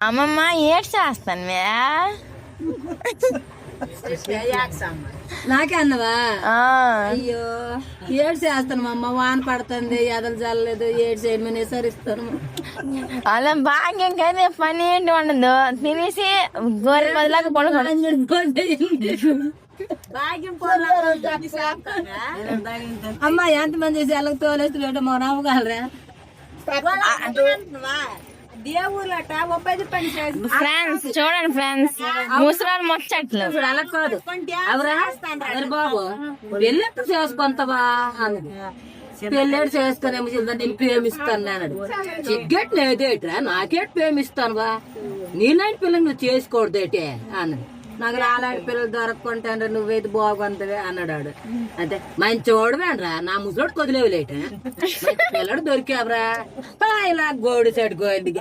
అమ్మమ్మ ఏడ్ చేస్తాను నాకే అన్నవా? అయ్యో ఏడు చేస్తాను అమ్మ, వాన పడుతుంది, ఎదలు చల్లలేదు, ఏడు చేయమని సరిస్తాను. అలా భాగ్యం కదే పని ఏంటి ఉండదు, తినేసి గోరి బదులాగా అమ్మ ఎంతమంది సెలకు తోలేస్తు మా నవ్వగలరా? ఫ్రెండ్స్ చూడండి ఫ్రెండ్స్, ముసలాలు ముచ్చట్లు అలా కాదు అవరా బాబు పెళ్ళెప్పుడు చేసుకుంటావా అన్నది. పెళ్ళేడు చేసుకునేమో నేను ప్రేమిస్తాను అన్నాడు. సిగ్గెట్ లేదేట్రా, నాకేటి ప్రేమిస్తాను బా, నీలాంటి పిల్లలు నువ్వు చేసుకోవడదేటే అన్నది. నాకు అలాంటి పిల్లలు దొరకకుంటాను, నువ్వేది బాగుంటది అన్నాడు. అంటే మంచి చూడవేనరా, నా ముసలోడు కొదిలేవులేట, పిల్లడు దొరికావరా ఇలా గోడు సెట్ గోండి.